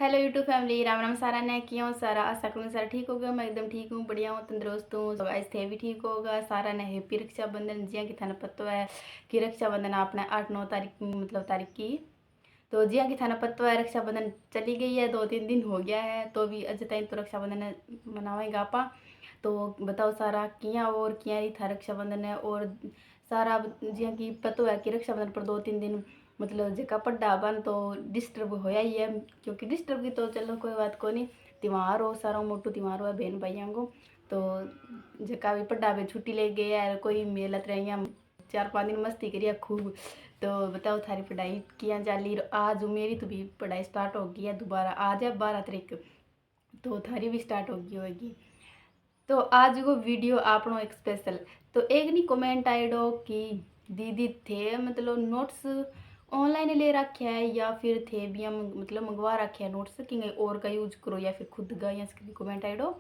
Hello YouTube family, Ram Ram. सारा ने क्यों हो? सारा आशा करूँ सारा ठीक होगा। मैं एकदम ठीक हूँ, बढ़िया हूँ, तंदुरुस्त हूँ। सब आज थे भी ठीक होगा। सारा ने हैप्पी रक्षाबंधन। जिया कि थाने पता है कि रक्षाबंधन आपने 8-9 तारीख मतलब तारीख की। तो जिया कि थाने पता है रक्षाबंधन चली गई है, 2-3 दिन हो गया है। तो भी अज तक तो रक्षाबंधन मनावेगा आपा। तो बताओ सारा किया और किया ही था रक्षाबंधन है। और सारा जिया कि पता है कि रक्षाबंधन पर 2-3 दिन मतलब जका पढ़ा बन तो डिस्टर्ब होया ही है। क्योंकि डिस्टर्ब की तो चलो कोई बात को नहीं, त्यौहार हो सारा मोटू त्यौहार हुआ बहन भाइयों को। तो जका भी पढ़ा पे छुट्टी ले गए यार, कोई मेला तरह 4-5 दिन मस्ती करिया खूब। तो बताओ थारी पढ़ाई किया चाली? आज मेरी तो भी पढ़ाई स्टार्ट हो गई है दोबारा। आज है 12 तारीख, तो थारी भी स्टार्ट होगी होगी। तो आज वो वीडियो आपनो एक स्पेशल। तो एक नी कमेंट आइडो कि दीदी थे मतलब नोट्स ऑनलाइन ले रखे है या फिर थे भी हम मतलब मंगवा रखे है नोट्स कि और का यूज करो या फिर खुद का, या कमेंट आइडो।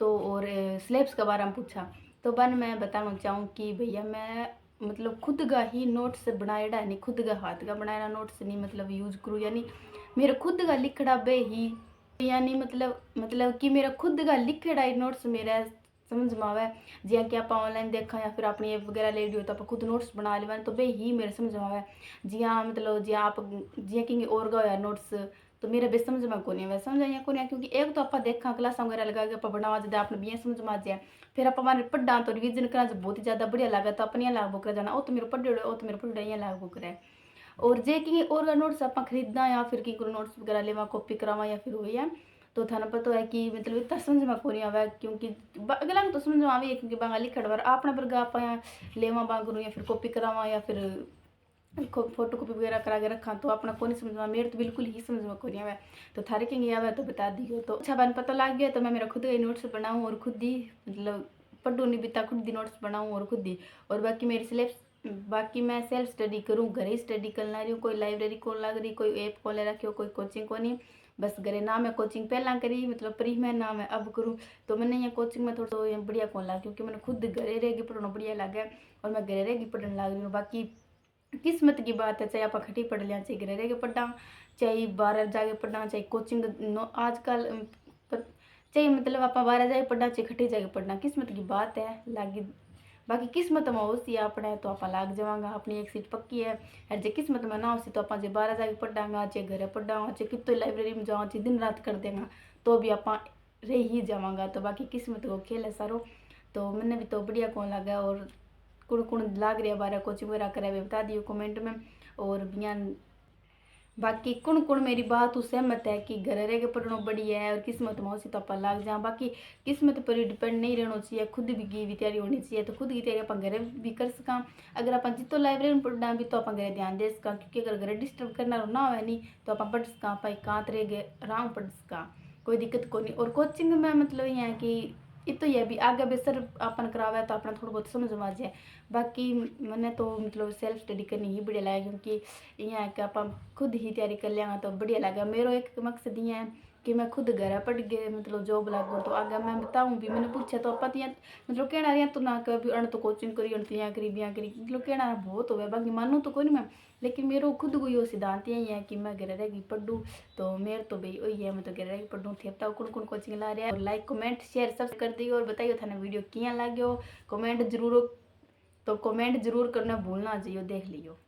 तो और स्लेब्स के बारे में पूछा। तो बन मैं बताना चाहूँ कि भैया मैं मतलब खुद का ही नोट्स बनाएड़ा नहीं, खुद का हाथ का बनाया नोट्स नहीं मतलब यूज करूँ, यानी मेरा खुद का लिखड़ा बे ही, यानी मतलब कि मेरा खुद का लिखड़ा ही नोट्स मेरा समझ में आवे। जिया कि आप ऑनलाइन देखा या फिर अपनी ऐप वगैरह ले लियो तो आप खुद नोट्स बना लेवा तो बे ही मेरे समझ में आवे। जिया मतलब जिया आप जिया कि और का होया नोट्स तो मेरे बे समझ में को नहीं आवे, समझ आया को नहीं। क्योंकि एक तो आप देखा क्लास वगैरह लगा के आप बनावा जब आपने भी समझ में आ जाए, फिर आप हमारे पढ़ा तो रिविजन करा जो बहुत ही ज़्यादा बढ़िया लगा तो अपने लाग बुक जाना, ओ तो मेरे पढ़े ओ तो मेरे पढ़े यहाँ लाग बुक रहे। और जे कि और नोट्स आप खरीदना या फिर कि नोट्स वगैरह लेवा कॉपी करावा या फिर हो या तो थाना पता है कि मतलब इतना समझ में को नहीं आवे। क्योंकि अगला तो समझ में आवे क्योंकि बंगाली खड़वर अपना वर्ग आप लेवा बांगरू या फिर कॉपी करावा या फिर फोटो कॉपी वगैरह करा के रखा तो अपना को नहीं समझ में, मेरे तो बिल्कुल ही समझ में को नहीं आवे। तो थारे के नहीं आवे तो बता दियो। तो अच्छा बन पता लग गया तो मैं मेरा खुद का नोट्स बनाऊँ और खुद ही मतलब पढ़ू नहीं बीता, खुद ही नोट्स बनाऊँ और खुद ही। और बाकी मेरी सिलेबस बाकी मैं सेल्फ स्टडी करूँ, घर ही स्टडी करना रही हूँ। कोई लाइब्रेरी को लग रही, कोई ऐप को ले रखी हो, कोई कोचिंग को नहीं। बस घरे ना मैं कोचिंग पहला करी मतलब प्री में ना मैं अब करूँ। तो मैंने यहाँ कोचिंग में थोड़ा सा बढ़िया कौन लगा क्योंकि मैंने खुद घरे रहेगी पढ़ना बढ़िया लगे और मैं घरे रहेगी पढ़ने लग रही हूँ। बाकी किस्मत की बात है, चाहे आप खटी पढ़ लिया, चाहे घर रह के पढ़ा, चाहे बाहर जाके पढ़ना, चाहे कोचिंग आजकल चाहे मतलब आप बाहर जाके पढ़ना, चाहे खटी जाके पढ़ना, किस्मत की बात है लागी। बाकी किस्मत में होसी अपने तो आप लाग जावांगा, अपनी एक सीट पक्की है। और जे किस्मत में ना होसी तो आप बाहर जाके पढ़ांगा, चाहे घर पढ़ांगा, चाहे कितने लाइब्रेरी में जाओ, चाहे दिन रात कर देंगा तो भी आप रह ही जावांगा। तो बाकी किस्मत को खेल है सारो। तो मैंने भी तो बढ़िया कौन लगा और कुण कुण लाग रहा बारह कोचिंग वगैरह करे बता दियो कमेंट में। और बयान बाकी कुण कुण मेरी बात सहमत है कि घर रह के पढ़ना बढ़िया है और किस्मत में होसी तो आप लाग जा। बाकी किस्मत पर ही डिपेंड नहीं रहना चाहिए, खुद भी तैयारी होनी चाहिए। तो खुद की तैयारी आप घर भी कर सका। अगर आप जितो लाइब्रेरी में पढ़ना भी तो आप घर ध्यान दे सका, क्योंकि अगर घर डिस्टर्ब करना ना हो नहीं तो आप पढ़ सका, आप कांत रह गए आराम पढ़ सका, कोई दिक्कत को नहीं। और कोचिंग में मतलब ये है कि ये तो ये भी आगे बेसर अपन करावे तो अपना थोड़ा बहुत समझ में आ जाए। बाकी मैंने तो मतलब सेल्फ स्टडी करनी ही बढ़िया लगा क्योंकि यहाँ कि आप खुद ही तैयारी कर लिया तो बढ़िया लगा। मेरा एक मकसद ये है कि मैं खुद घर पढ़ के मतलब जॉब लागू तो आगे मैं बताऊँ भी। मैंने पूछा तो आप मतलब कहना रही तो ना कभी अण तो कोचिंग करी अण तो यहाँ करी यहाँ करी मतलब कहना बहुत हो गया। बाकी मानू तो कोई नहीं मैं, लेकिन मेरा खुद को यो सिद्धांत यही है कि मैं घर रहेगी पढ़ूँ। तो मेरे तो भाई वही है, मैं तो घर रहेगी पढ़ूँ थे। बताओ कौन कौन कोचिंग ला रहा है। और लाइक कमेंट शेयर सब कर दियो और बताइए थाने वीडियो किया लगे हो। कमेंट जरूर तो कमेंट जरूर करना भूलना चाहिए, देख लियो।